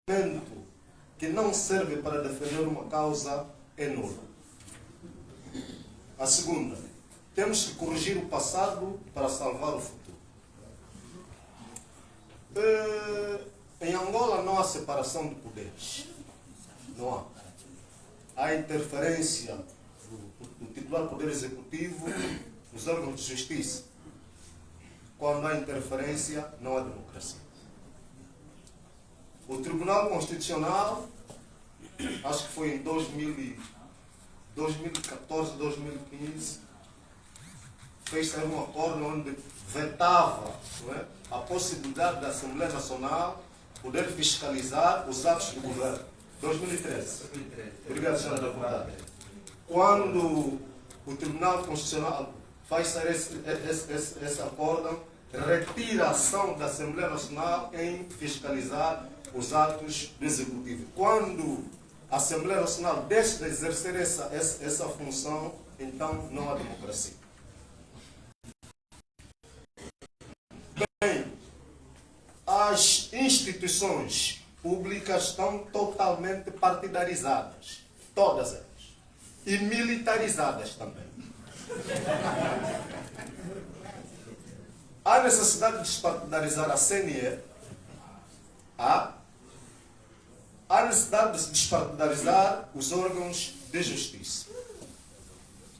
argumento que não serve para defender uma causa é nulo. A segunda, temos que corrigir o passado para salvar o futuro. Em Angola não há separação de poderes. Não há. Há interferência do titular Poder Executivo nos órgãos de justiça. Quando há interferência, não há democracia. O Tribunal Constitucional, acho que foi em 2014, 2015, fez sair um acordo onde vetava, não é, a possibilidade da Assembleia Nacional poder fiscalizar os atos do governo. 2013. Obrigado, senhora deputada. Quando o Tribunal Constitucional faz sair esse acordo, retira a ação da Assembleia Nacional em fiscalizar os atos do Executivo. Quando a Assembleia Nacional deixa de exercer essa função, então não há democracia. Bem, as instituições públicas estão totalmente partidarizadas, todas elas, e militarizadas também. Há necessidade de despartidarizar a CNE, há necessidade de despartidarizar os órgãos de justiça.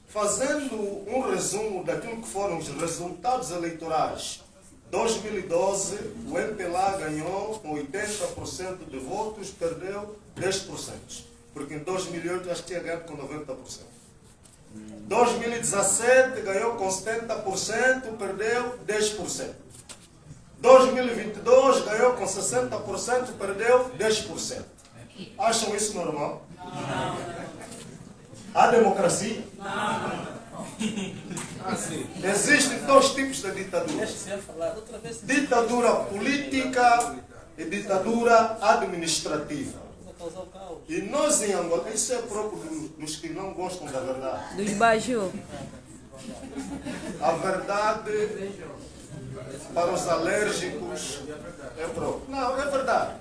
Fazendo um resumo daquilo que foram os resultados eleitorais, 2012, o MPLA ganhou com 80% de votos, perdeu 10%, porque em 2008 acho que tinha ganhado com 90%. 2017 ganhou com 70%, perdeu 10%. 2022 ganhou com 60%, perdeu 10%. Acham isso normal? Não. Há democracia? Não. Existem dois tipos de ditadura. Ditadura política e ditadura administrativa. E nós em Angola, isso é próprio dos que não gostam da verdade. Dos Baju. A verdade para os alérgicos é próprio. Não, é verdade.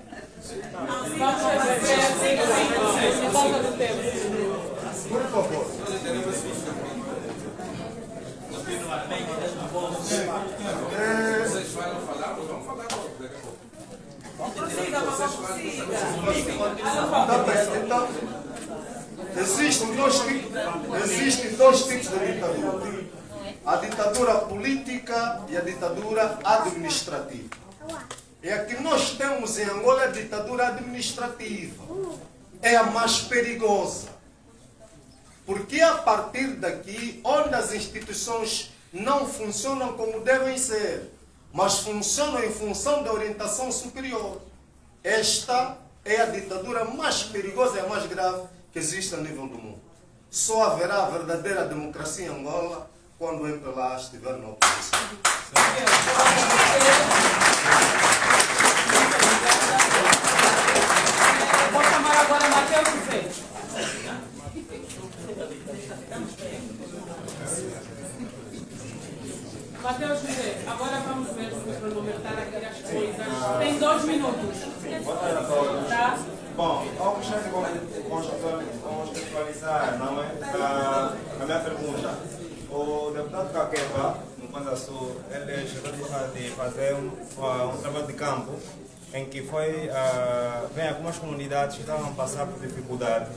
Por favor. Vocês vão falar, vamos falar daqui a pouco. Então, existem dois tipos de ditadura. A ditadura política e a ditadura administrativa. E a que nós temos em Angola é a ditadura administrativa. É a mais perigosa. Porque a partir daqui, onde as instituições não funcionam como devem ser, mas funcionam em função da orientação superior. Esta é a ditadura mais perigosa e a mais grave que existe a nível do mundo. Só haverá verdadeira democracia em Angola quando o MPLA estiver na oposição. Vou chamar agora Matheus José. Matheus José, agora vamos ver se o cronometrar aqui as coisas. Tem 2 minutos. Boa tarde a todos. Tá? Bom, eu gostaria de contextualizar, não é? A minha pergunta. O deputado Caqueba, no Kwanza Sul, ele chegou de fazer um trabalho de campo em que vem algumas comunidades que estavam a passar por dificuldade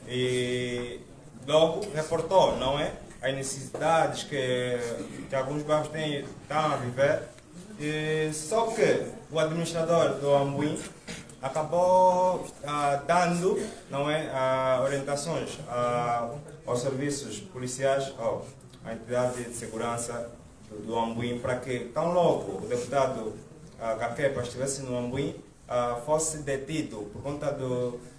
e logo reportou, não é? As necessidades que alguns bairros estão a viver. Só que o administrador do Ambuim acabou dando, não é, orientações aos serviços policiais, à entidade de segurança do Ambuim, para que tão logo o deputado Caqueba estivesse no Ambuim, fosse detido por conta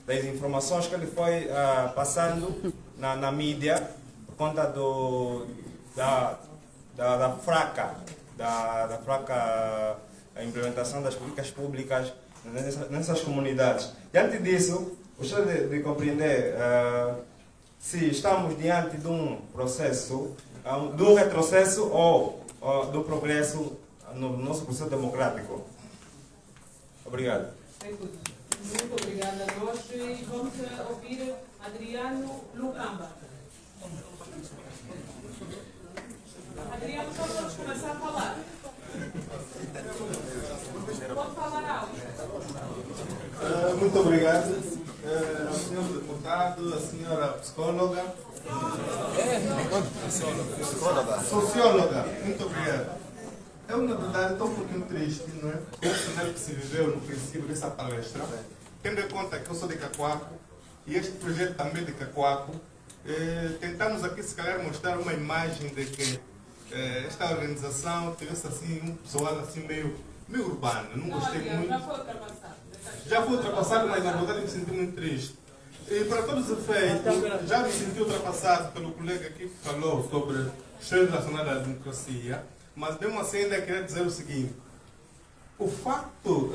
das informações que ele foi passando na mídia, por conta da fraca implementação das políticas públicas nessas comunidades. Diante disso, gostaria de compreender se estamos diante de um processo, de um retrocesso ou do progresso no nosso processo democrático. Obrigado. obrigada. Nós vamos ouvir Adriano Lucamba. Adriano, só vamos começar a falar. Pode falar algo. Muito obrigado ao senhor deputado, à senhora psicóloga. Socióloga, muito obrigado. Eu, na verdade, estou um pouquinho triste, não é? Com o cenário que se viveu no princípio dessa palestra. Tendo em conta que eu sou de Cacoaco e este projeto também de Cacoaco, tentamos aqui, se calhar, mostrar uma imagem de que esta organização tivesse assim, um pessoal assim meio urbano. Não gostei muito. Já foi ultrapassado. Já fui ultrapassado, mas na verdade me senti muito triste. E para todos os efeitos, já me senti ultrapassado pelo colega aqui que falou sobre questões relacionadas à democracia, mas mesmo assim ainda queria dizer o seguinte: o facto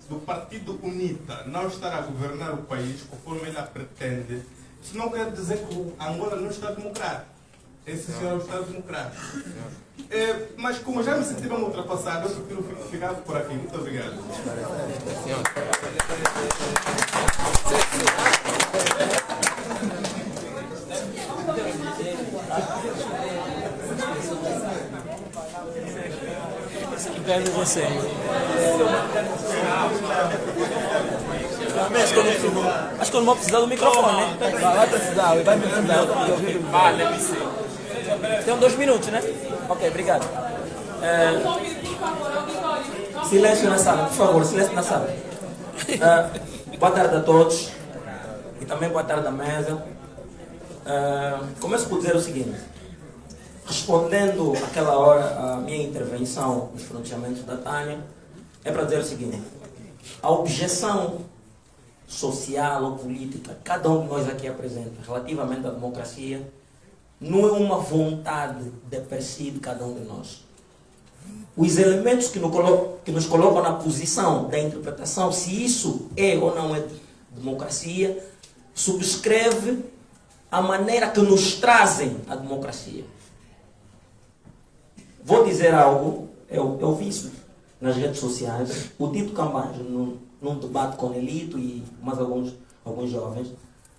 do partido UNITA não estar a governar o país conforme ele pretende, isso não quer dizer que o Angola não está democrático. Esse senhor é o Estado democrático. Mas como já me senti mesmo ultrapassado, eu prefiro ficar por aqui. Muito obrigado. Depende de você. Acho que eu não vou precisar do microfone, né? Vai precisar, vai precisar. Tem 2 minutos, né? Ok, obrigado. Silêncio na sala, por favor, silêncio na sala. Boa tarde a todos e também boa tarde à mesa. Começo por dizer o seguinte: respondendo àquela hora a minha intervenção nos pronunciamentos da Tânia, é para dizer o seguinte: a objeção social ou política, cada um de nós aqui apresenta, relativamente à democracia, não é uma vontade de per si de cada um de nós. Os elementos que nos colocam na posição da interpretação, se isso é ou não é democracia, subscreve a maneira que nos trazem a democracia. Vou dizer algo, eu vi isso nas redes sociais, o Tito Cambanjo, num debate com Elito e mais alguns jovens,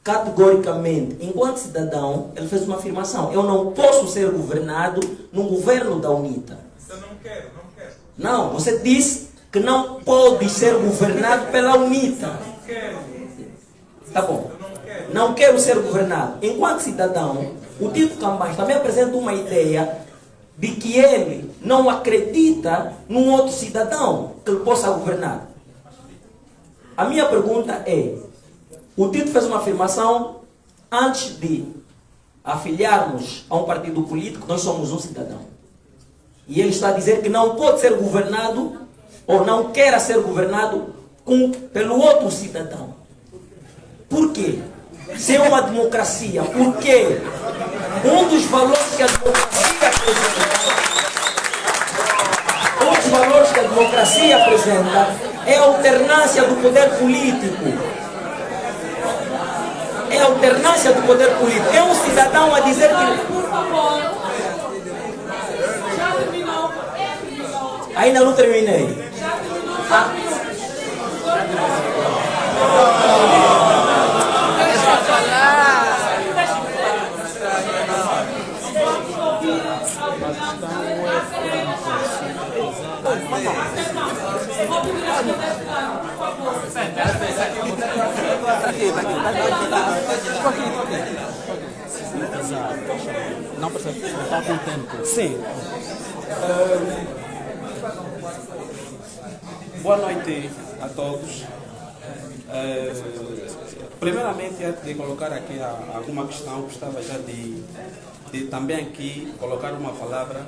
categoricamente, enquanto cidadão, ele fez uma afirmação: eu não posso ser governado num governo da UNITA. Isso eu não quero. Não, você disse que não pode ser governado pela UNITA. Não quero. Tá bom. Não quero ser governado. Enquanto cidadão, o Tito Cambanjo também apresenta uma ideia de que ele não acredita num outro cidadão que ele possa governar. A minha pergunta é: o Tito fez uma afirmação antes de afiliarmos a um partido político, nós somos um cidadão. E ele está a dizer que não pode ser governado, ou não quer ser governado pelo outro cidadão. Por quê? Se é uma democracia, por quê? Um dos valores que a democracia apresenta é a alternância do poder político. É a alternância do poder político. É um cidadão a dizer que... Por favor. Já terminou. Ainda não terminei. Já terminou. Deixa eu falar. Não percebe, está com tempo. Sim. Boa noite a todos. Primeiramente, antes de colocar aqui alguma questão, gostava já de também aqui colocar uma palavra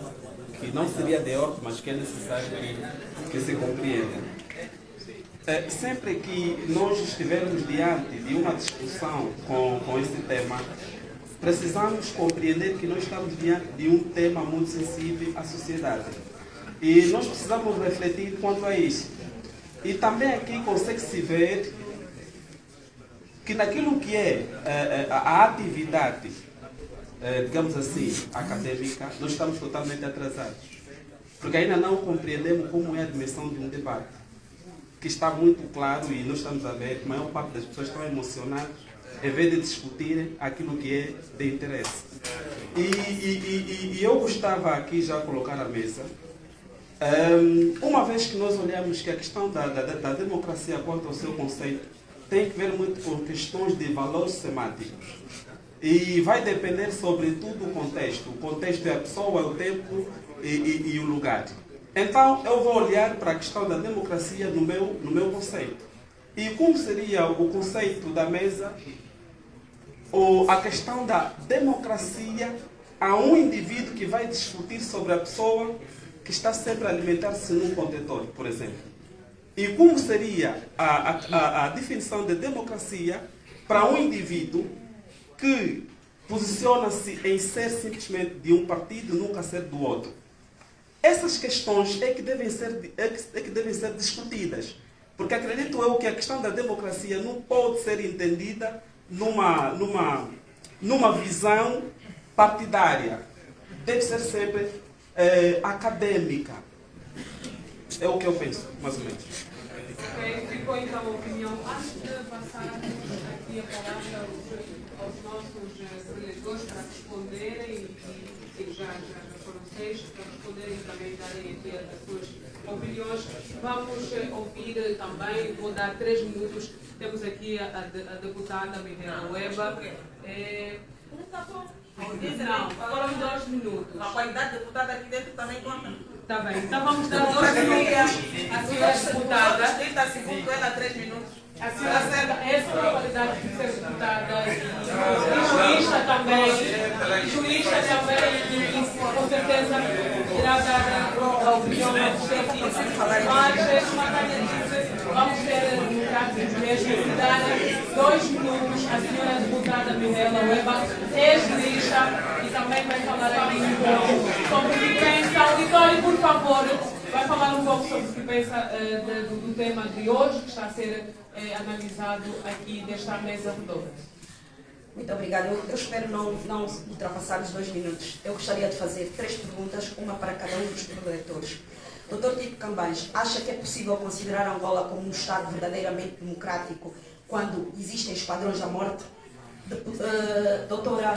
que não seria de ordem, mas que é necessário que se compreenda. Sempre que nós estivermos diante de uma discussão com esse tema, precisamos compreender que nós estamos diante de um tema muito sensível à sociedade. E nós precisamos refletir quanto a isso. E também aqui consegue-se ver que naquilo que é a atividade, digamos assim, acadêmica, nós estamos totalmente atrasados. Porque ainda não compreendemos como é a dimensão de um debate. que está muito claro e nós estamos a ver que a maior parte das pessoas estão emocionadas em vez de discutirem aquilo que é de interesse. E eu gostava aqui já colocar à mesa, uma vez que nós olhamos que a questão da democracia quanto ao seu conceito tem que ver muito com questões de valores semânticos. E vai depender sobretudo do contexto. O contexto é a pessoa, o tempo e o lugar. Então eu vou olhar para a questão da democracia no meu conceito. E como seria o conceito da mesa, ou a questão da democracia a um indivíduo que vai discutir sobre a pessoa que está sempre a alimentar-se num contentor, por exemplo. E como seria a definição de democracia para um indivíduo que posiciona-se em ser simplesmente de um partido e nunca ser do outro? Essas questões é que devem ser discutidas. Porque acredito eu que a questão da democracia não pode ser entendida numa visão partidária. Deve ser sempre acadêmica. É o que eu penso, mais ou menos. Ok, ficou então a opinião. Antes de passarmos aqui a palavra aos nossos preletores para responderem, e já foram 6, para responderem e também darem aqui as suas opiniões, vamos ouvir também, vou dar 3 minutos, temos aqui a deputada Mirela Weber. Não, foram 2 minutos. A qualidade de deputada aqui dentro também conta. Está bem, então vamos dar 2 minutos à senhora deputada. 30 segundos, ela 3 minutos. A senhora essa é a qualidade de ser deputada e jurista também. Jurista também, e com certeza irá dar a opinião mais difícil. Mas vamos ter no caso mesmo dar 2 minutos à senhora deputada Mirela Weber, ex-jurista, e também vai falar aqui um pouco sobre o que pensa. Auditório, por favor, vai falar um pouco sobre o que pensa do tema de hoje, que está a ser analisado aqui desta mesa redonda. Muito obrigada. Eu espero não ultrapassar os 2 minutos. Eu gostaria de fazer 3 perguntas, uma para cada um dos preletores. Dr. Tito Cambães, acha que é possível considerar Angola como um Estado verdadeiramente democrático quando existem esquadrões da morte? Doutora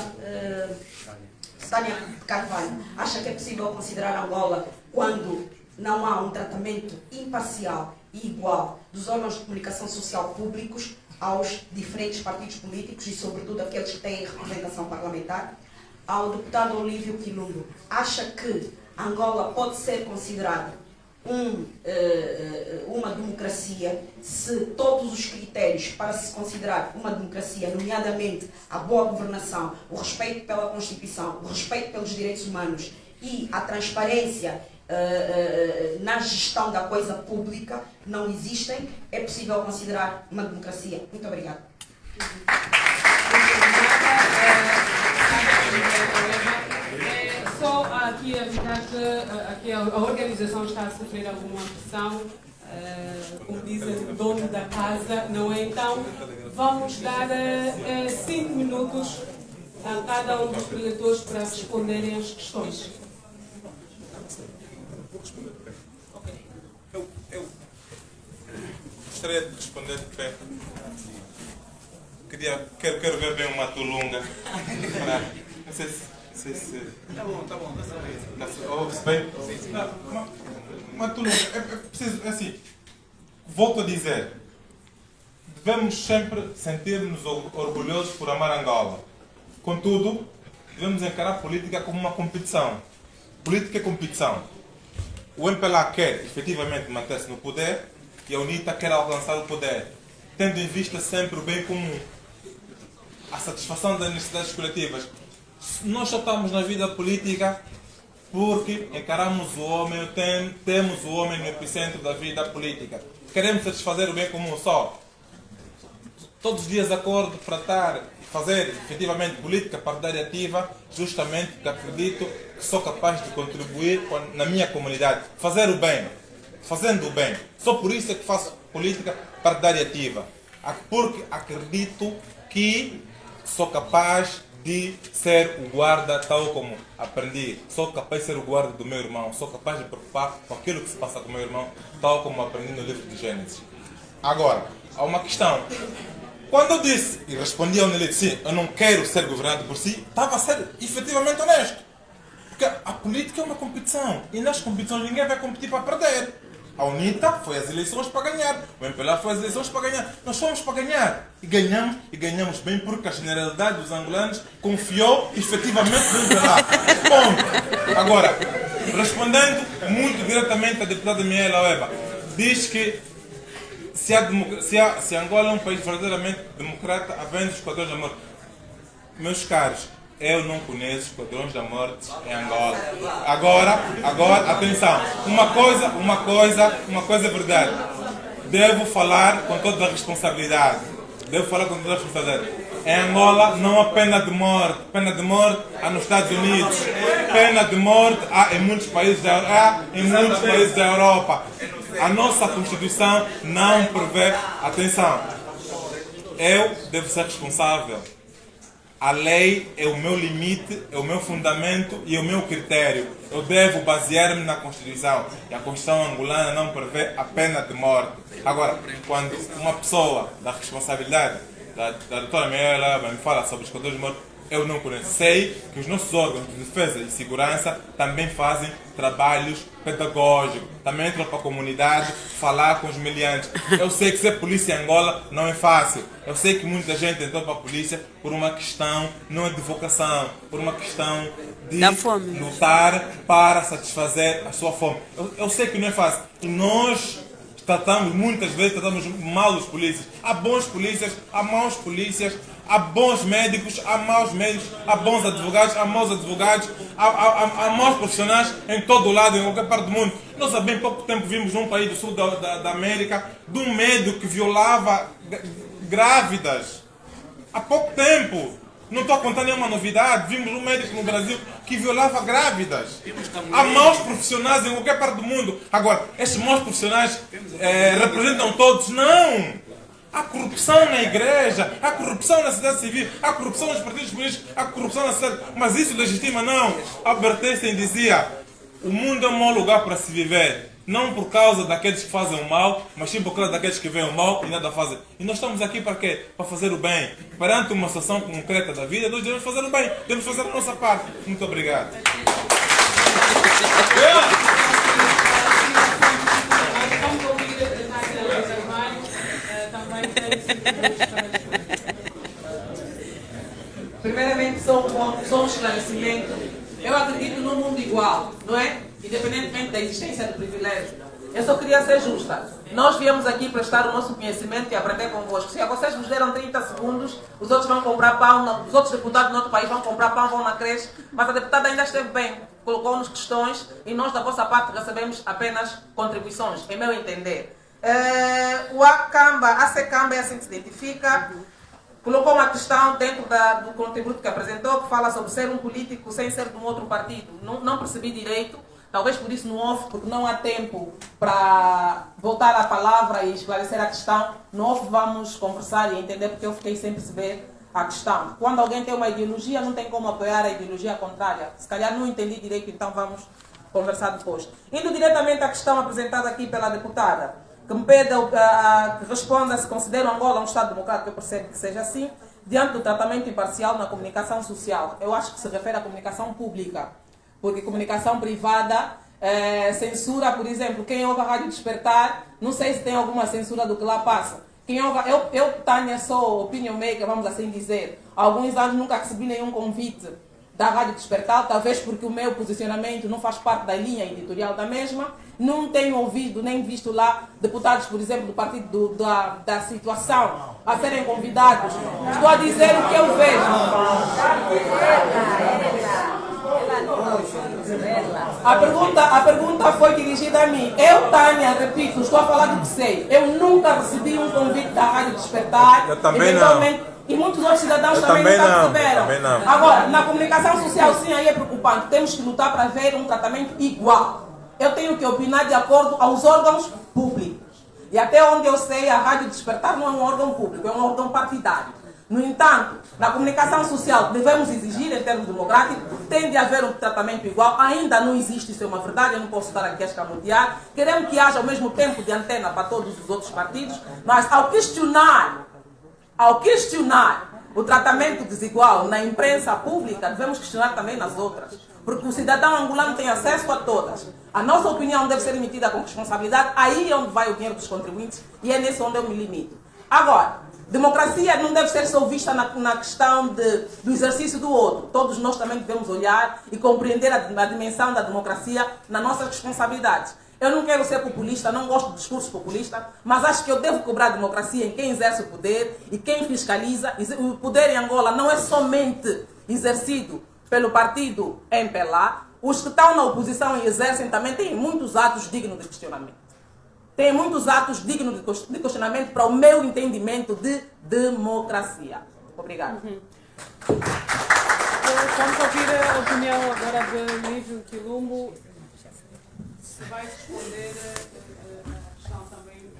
Tânia Carvalho, acha que é possível considerar Angola quando não há um tratamento imparcial e igual dos órgãos de comunicação social públicos aos diferentes partidos políticos e, sobretudo, aqueles que têm representação parlamentar? Ao deputado Olívio Quilumbo, acha que Angola pode ser considerado uma democracia se todos os critérios para se considerar uma democracia, nomeadamente a boa governação, o respeito pela Constituição, o respeito pelos direitos humanos e a transparência na gestão da coisa pública, não existem, é possível considerar uma democracia? Muito obrigada. Só aqui avisar que aqui a organização está a sofrer alguma pressão, como dizem, o dono da casa, não é? Então, vamos dar 5 minutos a cada um dos preletores para responderem às questões. Eu gostaria de responder de pé. Quero ver bem uma tulunga. Não sei se... Tá bom. Ouve-se bem? Uma tulunga. É preciso, assim, volto a dizer, devemos sempre sentir-nos orgulhosos por amar Angola. Contudo, devemos encarar a política como uma competição. Política é competição. O MPLA quer efetivamente manter-se no poder e a UNITA quer alcançar o poder, tendo em vista sempre o bem comum, a satisfação das necessidades coletivas. Nós só estamos na vida política porque encaramos o homem, temos o homem no epicentro da vida política. Queremos satisfazer o bem comum só. Todos os dias acordo para fazer efetivamente política partidária ativa, justamente porque acredito que sou capaz de contribuir na minha comunidade, fazer o bem, fazendo o bem. Só por isso é que faço política partidária ativa, porque acredito que sou capaz de ser o guarda, tal como aprendi. Sou capaz de ser o guarda do meu irmão, sou capaz de me preocupar com aquilo que se passa com o meu irmão, tal como aprendi no livro de Gênesis. Agora, há uma questão. Quando eu disse e respondi ao Nelito, sim, eu não quero ser governado por si, estava a ser efetivamente honesto. Porque a política é uma competição. E nas competições ninguém vai competir para perder. A UNITA foi às eleições para ganhar. O MPLA foi às eleições para ganhar. Nós fomos para ganhar. E ganhamos bem porque a generalidade dos angolanos confiou efetivamente no MPLA. Ponto. Agora, respondendo muito diretamente à deputada Miela Weba, diz que se Angola é um país verdadeiramente democrata, havendo esquadrões da morte. Meus caros, eu não conheço esquadrões da morte em Angola. Agora, atenção. Uma coisa é verdade. Devo falar com toda a responsabilidade. Em Angola não há pena de morte. Pena de morte há nos Estados Unidos. Pena de morte há em muitos países da Europa. A nossa Constituição não prevê. Atenção. Eu devo ser responsável. A lei é o meu limite, é o meu fundamento e é o meu critério. Eu devo basear-me na Constituição. E a Constituição angolana não prevê a pena de morte. Agora, quando uma pessoa da responsabilidade da doutora Miela me fala sobre os esquadrões de morte, eu não conheço. Sei que os nossos órgãos de defesa e segurança também fazem trabalhos pedagógicos. Também entram para a comunidade falar com os meliantes. Eu sei que ser polícia em Angola não é fácil. Eu sei que muita gente entrou para a polícia por uma questão, não é de vocação, por uma questão de lutar para satisfazer a sua fome. Eu sei que não é fácil. E nós muitas vezes tratamos mal os polícias. Há bons polícias, há maus polícias, há bons médicos, há maus médicos, há bons advogados, há maus advogados, há maus profissionais em todo o lado, em qualquer parte do mundo. Nós há bem pouco tempo vimos num país do sul da América de um médico que violava grávidas. Há pouco tempo. Não estou a contar nenhuma novidade. Vimos um médico no Brasil que violava grávidas. Há maus profissionais em qualquer parte do mundo. Agora, esses maus profissionais representam todos? Não! Há corrupção na igreja, há corrupção na sociedade civil, há corrupção nos partidos políticos, há corrupção na sociedade. Mas isso legitima? Não. Albert Einstein dizia: o mundo é um mau lugar para se viver. Não por causa daqueles que fazem o mal, mas sim por causa daqueles que veem o mal e nada fazem. E nós estamos aqui para quê? Para fazer o bem. Perante uma situação concreta da vida, nós devemos fazer o bem. Devemos fazer a nossa parte. Muito obrigado. Primeiramente, só um esclarecimento. Eu acredito num mundo igual, não é? Independentemente da existência do privilégio. Eu só queria ser justa. Nós viemos aqui prestar o nosso conhecimento e aprender convosco. Se vocês nos deram 30 segundos, os outros vão comprar pão, os outros deputados do outro país vão comprar pão, vão na creche, mas a deputada ainda esteve bem, colocou-nos questões e nós da vossa parte recebemos apenas contribuições, em meu entender. O a SECAMBA é assim que se identifica. Colocou uma questão dentro do contributo que apresentou, que fala sobre ser um político sem ser de um outro partido. Não percebi direito, talvez por isso no off, porque não há tempo para voltar à palavra e esclarecer a questão. No off vamos conversar e entender, porque eu fiquei sem perceber a questão. Quando alguém tem uma ideologia, não tem como apoiar a ideologia contrária. Se calhar não entendi direito, então vamos conversar depois. Indo diretamente à questão apresentada aqui pela deputada, que me pede que responda se considera Angola um Estado democrático. Eu percebo que seja assim, diante do tratamento imparcial na comunicação social. Eu acho que se refere à comunicação pública, porque comunicação privada censura, por exemplo, quem ouve a Rádio Despertar, não sei se tem alguma censura do que lá passa. Quem ouve, eu Tânia, sou opinion maker, vamos assim dizer. Há alguns anos nunca recebi nenhum convite da Rádio Despertar, talvez porque o meu posicionamento não faz parte da linha editorial da mesma. Não tenho ouvido nem visto lá deputados, por exemplo, do partido da situação a serem convidados. Estou a dizer o que eu vejo. A pergunta foi dirigida a mim. Eu, Tânia, repito, estou a falar do que sei. Eu nunca recebi um convite da Rádio Despertar. Eu também não. E muitos outros cidadãos também nunca receberam. Agora, na comunicação social, sim, aí é preocupante. Temos que lutar para ver um tratamento igual. Eu tenho que opinar de acordo aos órgãos públicos. E até onde eu sei, a Rádio Despertar não é um órgão público, é um órgão partidário. No entanto, na comunicação social devemos exigir, em termos democráticos, tem de haver um tratamento igual. Ainda não existe, isso é uma verdade, eu não posso estar aqui a escamotear. Queremos que haja ao mesmo tempo de antena para todos os outros partidos, mas ao questionar o tratamento desigual na imprensa pública, devemos questionar também nas outras. Porque o cidadão angolano tem acesso a todas. A nossa opinião deve ser emitida com responsabilidade, aí é onde vai o dinheiro dos contribuintes e é nesse onde eu me limito. Agora, democracia não deve ser só vista na questão do exercício do outro. Todos nós também devemos olhar e compreender a dimensão da democracia nas nossas responsabilidades. Eu não quero ser populista, não gosto de discursos populistas, mas acho que eu devo cobrar a democracia em quem exerce o poder e quem fiscaliza. O poder em Angola não é somente exercido pelo partido MPLA. Os que estão na oposição e exercem também têm muitos atos dignos de questionamento. Tem muitos atos dignos de questionamento para o meu entendimento de democracia. Obrigada. Vamos ouvir a opinião agora de Lívio Quilumbo. Se vai responder a questão também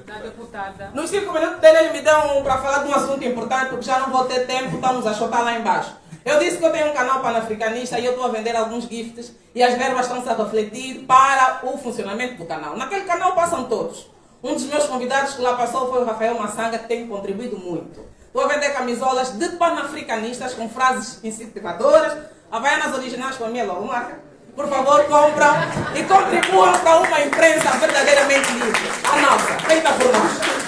da deputada. Nos 5 minutos dele, ele me deu para falar de um assunto importante, porque já não vou ter tempo, estamos a chotar lá embaixo. Eu disse que eu tenho um canal panafricanista e eu estou a vender alguns gifts e as verbas estão-se a refletir para o funcionamento do canal. Naquele canal passam todos. Um dos meus convidados que lá passou foi o Rafael Massanga, que tem contribuído muito. Estou a vender camisolas de panafricanistas com frases incentivadoras, havaianas originais com a minha logomarca. Por favor, compram e contribuam para uma imprensa verdadeiramente livre. A nossa, feita por nós.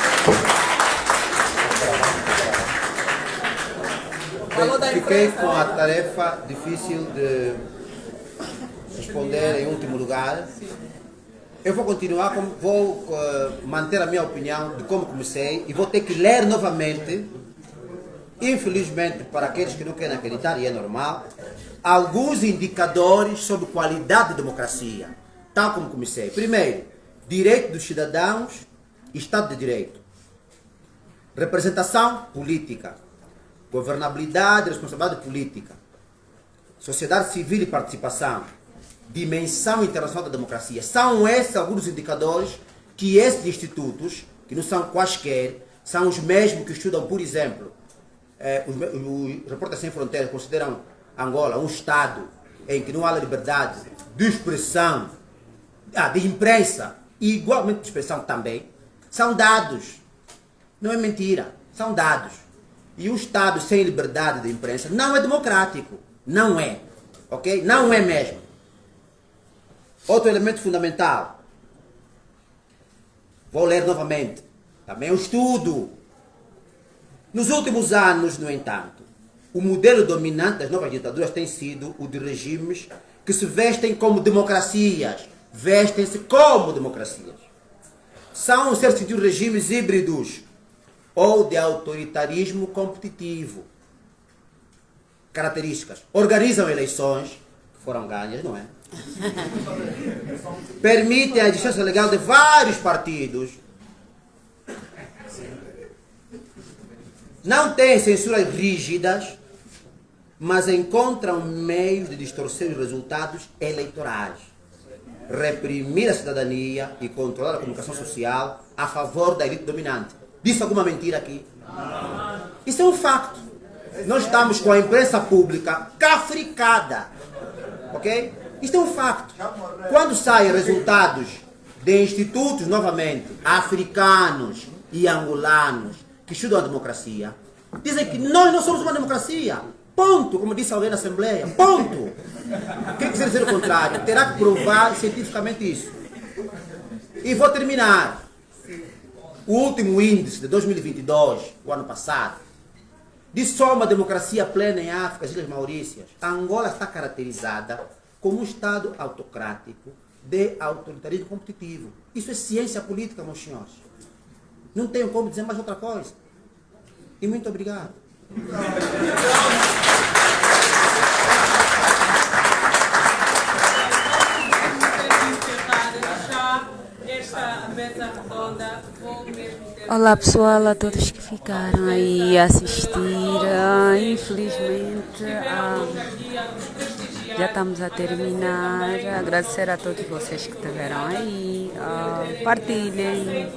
Fiquei com a tarefa difícil de responder em último lugar. Eu vou continuar, vou manter a minha opinião de como comecei e vou ter que ler novamente, infelizmente para aqueles que não querem acreditar, e é normal, alguns indicadores sobre qualidade de democracia, tal como comecei. Primeiro, direito dos cidadãos, Estado de Direito, representação política, governabilidade e responsabilidade política, sociedade civil e participação, dimensão internacional da democracia. São esses alguns indicadores que esses institutos, que não são quaisquer, são os mesmos que estudam, por exemplo, os Repórteres Sem Fronteiras consideram Angola um Estado em que não há liberdade de expressão, de imprensa e igualmente de expressão também. São dados, não é mentira, são dados. E o Estado sem liberdade de imprensa não é democrático. Não é. Ok? Não é mesmo. Outro elemento fundamental. Vou ler novamente. Também o estudo. Nos últimos anos, no entanto, o modelo dominante das novas ditaduras tem sido o de regimes que se vestem como democracias. Vestem-se como democracias. São, em certo sentido, regimes híbridos ou de autoritarismo competitivo. Características. Organizam eleições, que foram ganhas, não é? Permitem a existência legal de vários partidos. Não têm censuras rígidas, mas encontram meios de distorcer os resultados eleitorais. Reprimir a cidadania e controlar a comunicação social a favor da elite dominante. Disse alguma mentira aqui? Isso é um facto. Nós estamos com a imprensa pública cafricada. Ok? Isto é um facto. Quando saem resultados de institutos, novamente, africanos e angolanos, que estudam a democracia, dizem que nós não somos uma democracia. Ponto. Como disse alguém na Assembleia. Ponto. Quem quiser dizer o contrário, terá que provar cientificamente isso. E vou terminar. O último índice de 2022, o ano passado, disse só uma democracia plena em África, as Ilhas Maurícias. A Angola está caracterizada como um Estado autocrático de autoritarismo competitivo. Isso é ciência política, meus senhores. Não tenho como dizer mais outra coisa. E muito obrigado. Olá pessoal, a todos que ficaram aí a assistir. Infelizmente já estamos a terminar. Agradecer a todos vocês que estiveram aí. Partilhem,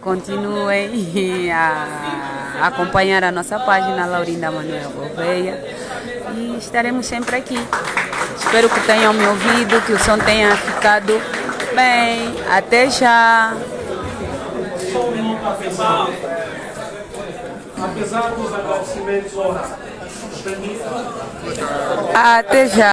continuem a acompanhar a nossa página Laurinda Manuel Gouveia e estaremos sempre aqui. Espero que tenham me ouvido, que o som tenha ficado bem. Até já! Apesar dos agradecimentos, Até já!